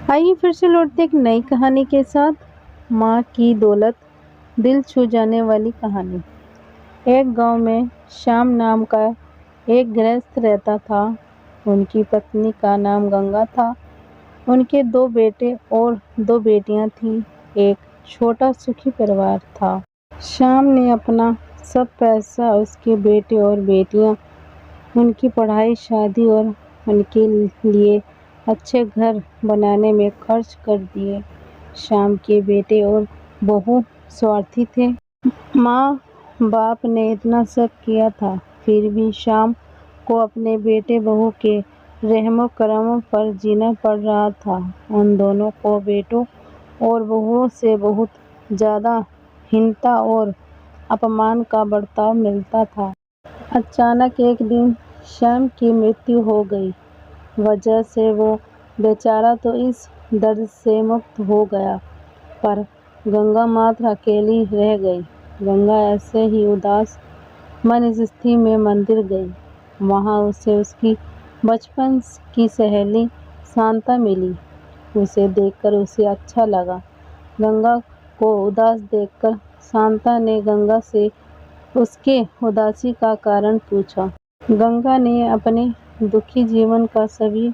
आइए फिर से लौटते एक नई कहानी के साथ। माँ की दौलत, दिल छू जाने वाली कहानी। एक गांव में श्याम नाम का एक गृहस्थ रहता था। उनकी पत्नी का नाम गंगा था। उनके दो बेटे और दो बेटियां थीं। एक छोटा सुखी परिवार था। श्याम ने अपना सब पैसा उसके बेटे और बेटियां, उनकी पढ़ाई, शादी और उनके लिए अच्छे घर बनाने में खर्च कर दिए। श्याम के बेटे और बहू स्वार्थी थे। माँ बाप ने इतना सब किया था, फिर भी श्याम को अपने बेटे बहू के रहमो करम पर जीना पड़ रहा था। उन दोनों को बेटों और बहुओं से बहुत ज़्यादा हीनता और अपमान का बर्ताव मिलता था। अचानक एक दिन श्याम की मृत्यु हो गई। वजह से वो बेचारा तो इस दर्द से मुक्त हो गया, पर गंगा मात्र अकेली रह गई। गंगा ऐसे ही उदास मन स्थिति में मंदिर गई। वहाँ उसे उसकी बचपन की सहेली शांता मिली। उसे देखकर उसे अच्छा लगा। गंगा को उदास देखकर शांता ने गंगा से उसके उदासी का कारण पूछा। गंगा ने अपने दुखी जीवन का सभी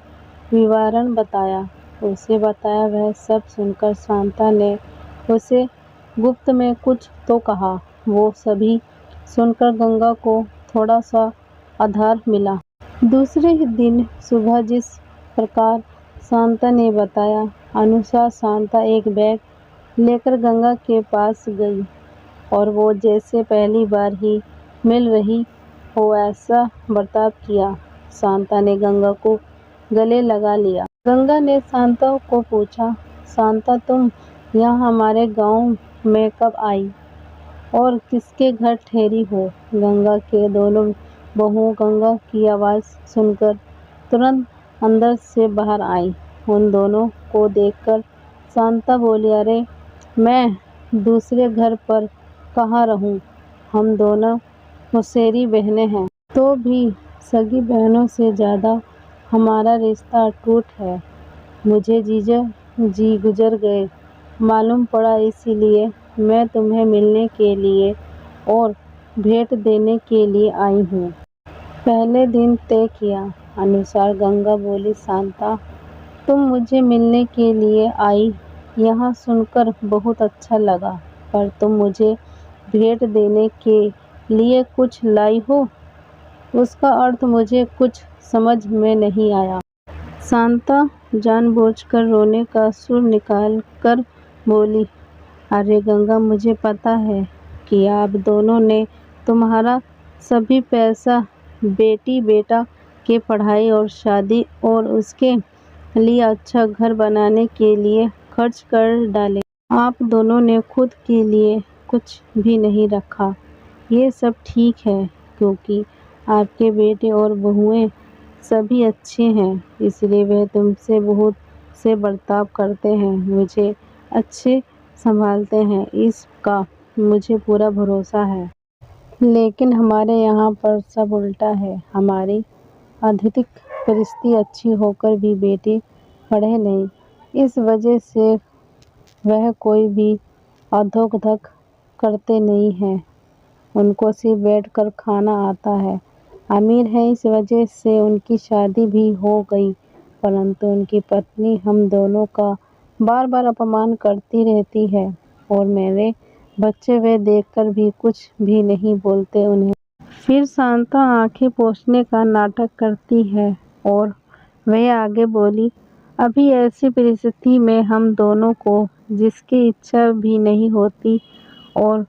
विवरण बताया। वह सब सुनकर शांता ने उसे गुप्त में कुछ तो कहा। वो सभी सुनकर गंगा को थोड़ा सा आधार मिला। दूसरे ही दिन सुबह जिस प्रकार शांता ने बताया अनुसार शांता एक बैग लेकर गंगा के पास गई और वो जैसे पहली बार ही मिल रही हो ऐसा बर्ताव किया। शांता ने गंगा को गले लगा लिया। गंगा ने शांता को पूछा, शांता तुम यहाँ हमारे गांव में कब आई और किसके घर ठहरी हो? गंगा के दोनों बहुओं गंगा की आवाज़ सुनकर तुरंत अंदर से बाहर आई। उन दोनों को देखकर शांता बोली, अरे मैं दूसरे घर पर कहाँ रहूं? हम दोनों मौसेरी बहनें हैं। तो भी सगी बहनों से ज़्यादा हमारा रिश्ता अटूट है। मुझे जीजा जी गुजर गए मालूम पड़ा, इसीलिए मैं तुम्हें मिलने के लिए और भेंट देने के लिए आई हूँ। पहले दिन तय किया अनुसार गंगा बोली, शांता तुम मुझे मिलने के लिए आई, यहाँ सुनकर बहुत अच्छा लगा, पर तुम मुझे भेंट देने के लिए कुछ लाई हो, उसका अर्थ मुझे कुछ समझ में नहीं आया। शांता जानबूझकर रोने का सुर निकाल कर बोली, अरे गंगा मुझे पता है कि आप दोनों ने तुम्हारा सभी पैसा बेटी बेटा के पढ़ाई और शादी और उसके लिए अच्छा घर बनाने के लिए खर्च कर डाले। आप दोनों ने खुद के लिए कुछ भी नहीं रखा। ये सब ठीक है क्योंकि आपके बेटे और बहुएं सभी अच्छे हैं, इसलिए वे तुमसे बहुत से बर्ताव करते हैं, मुझे अच्छे संभालते हैं, इसका मुझे पूरा भरोसा है। लेकिन हमारे यहाँ पर सब उल्टा है। हमारी आर्थिक परिस्थिति अच्छी होकर भी बेटे पढ़े नहीं। इस वजह से वह कोई भी अधोगधक करते नहीं हैं। उनको सिर्फ बैठकर खाना आता है। अमीर है, इस वजह से उनकी शादी भी हो गई, परंतु उनकी पत्नी हम दोनों का बार बार अपमान करती रहती है और मेरे बच्चे वे देखकर भी कुछ भी नहीं बोलते उन्हें। फिर शांता आंखें पोंछने का नाटक करती है और वह आगे बोली, अभी ऐसी परिस्थिति में हम दोनों को जिसकी इच्छा भी नहीं होती और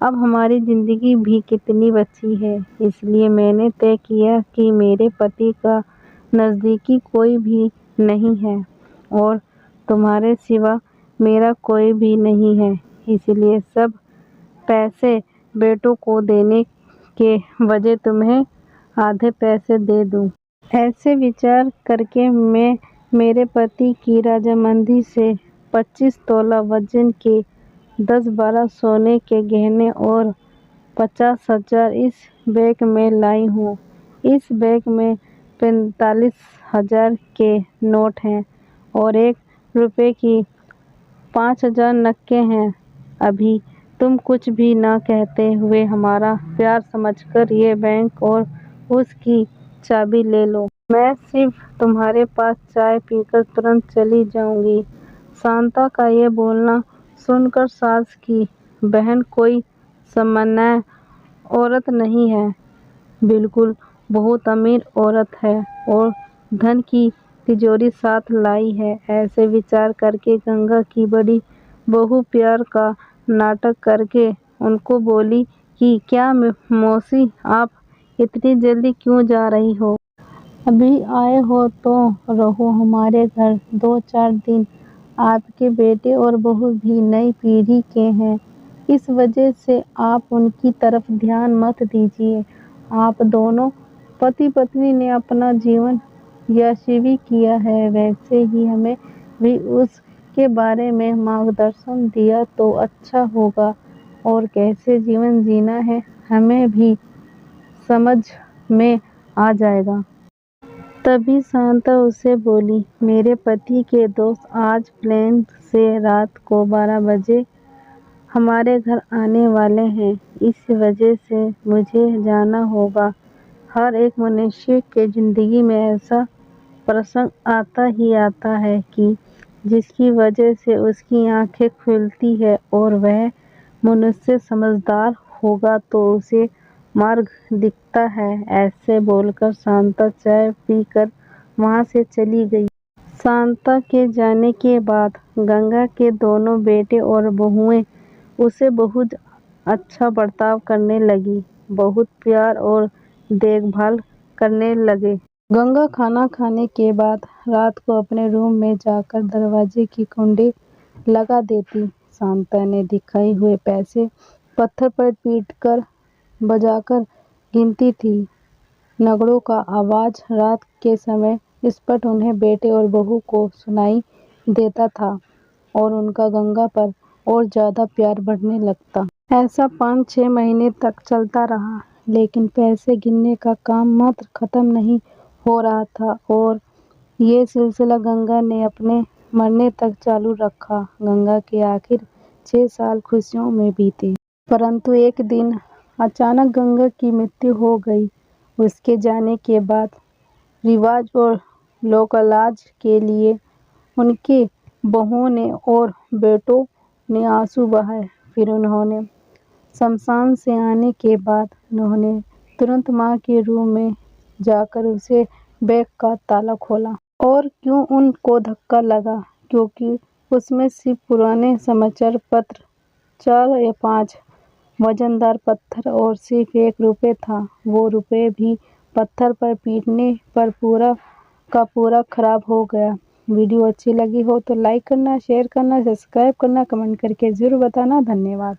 अब हमारी ज़िंदगी भी कितनी बची है, इसलिए मैंने तय किया कि मेरे पति का नज़दीकी कोई भी नहीं है और तुम्हारे सिवा मेरा कोई भी नहीं है, इसलिए सब पैसे बेटों को देने के बजाय तुम्हें आधे पैसे दे दूं। ऐसे विचार करके मैं मेरे पति की रजामंदी से 25 तोला वजन के 10-12 सोने के गहने और 50,000 इस बैग में लाई हूँ। इस बैग में 45,000 के नोट हैं और एक रुपए की 5,000 नक्के हैं। अभी तुम कुछ भी न कहते हुए हमारा प्यार समझकर ये बैंक और उसकी चाबी ले लो। मैं सिर्फ तुम्हारे पास चाय पीकर तुरंत चली जाऊंगी। शांता का ये बोलना सुनकर सास की बहन कोई सामान्य औरत नहीं है, बिल्कुल बहुत अमीर औरत है और धन की तिजोरी साथ लाई है। ऐसे विचार करके गंगा की बड़ी बहू प्यार का नाटक करके उनको बोली कि क्या मौसी, आप इतनी जल्दी क्यों जा रही हो? अभी आए हो तो रहो हमारे घर 2-4 दिन। आपके बेटे और बहू भी नई पीढ़ी के हैं, इस वजह से आप उनकी तरफ ध्यान मत दीजिए। आप दोनों पति पत्नी ने अपना जीवन यशस्वी किया है, वैसे ही हमें भी उसके बारे में मार्गदर्शन दिया तो अच्छा होगा और कैसे जीवन जीना है हमें भी समझ में आ जाएगा। तभी शांता उसे बोली, मेरे पति के दोस्त आज प्लेन से रात को 12 बजे हमारे घर आने वाले हैं, इस वजह से मुझे जाना होगा। हर एक मनुष्य के जिंदगी में ऐसा प्रसंग आता ही आता है कि जिसकी वजह से उसकी आंखें खुलती है और वह मनुष्य समझदार होगा तो उसे मार्ग दिखता है। ऐसे बोलकर शांता चाय पीकर वहां से चली गई। शांता के जाने के बाद गंगा के दोनों बेटे और बहुएं उसे बहुत अच्छा बर्ताव करने लगी, बहुत प्यार और देखभाल करने लगे। गंगा खाना खाने के बाद रात को अपने रूम में जाकर दरवाजे की कुंडी लगा देती। शांता ने दिखाए हुए पैसे पत्थर पर पीटकर बजाकर गिनती थी। नगड़ों का आवाज रात के समय स्पष्ट उन्हें बेटे और बहू को सुनाई देता था और उनका गंगा पर और ज्यादा प्यार बढ़ने लगता। ऐसा 5-6 महीने तक चलता रहा, लेकिन पैसे गिनने का काम मात्र खत्म नहीं हो रहा था और ये सिलसिला गंगा ने अपने मरने तक चालू रखा। गंगा के आखिर 6 साल खुशियों में बीते, परंतु एक दिन अचानक गंगा की मृत्यु हो गई। उसके जाने के बाद रिवाज और लोकलाज के लिए उनके बहुओं ने और बेटों ने आंसू बहाए। फिर उन्होंने शमशान से आने के बाद उन्होंने तुरंत माँ के रूम में जाकर उसे बैग का ताला खोला। और क्यों उनको धक्का लगा, क्योंकि उसमें सिर्फ पुराने समाचार पत्र, 4 या 5 वजनदार पत्थर और सिर्फ 1 रुपये था। वो रुपये भी पत्थर पर पीटने पर पूरा का पूरा खराब हो गया। वीडियो अच्छी लगी हो तो लाइक करना, शेयर करना, सब्सक्राइब करना, कमेंट करके जरूर बताना। धन्यवाद।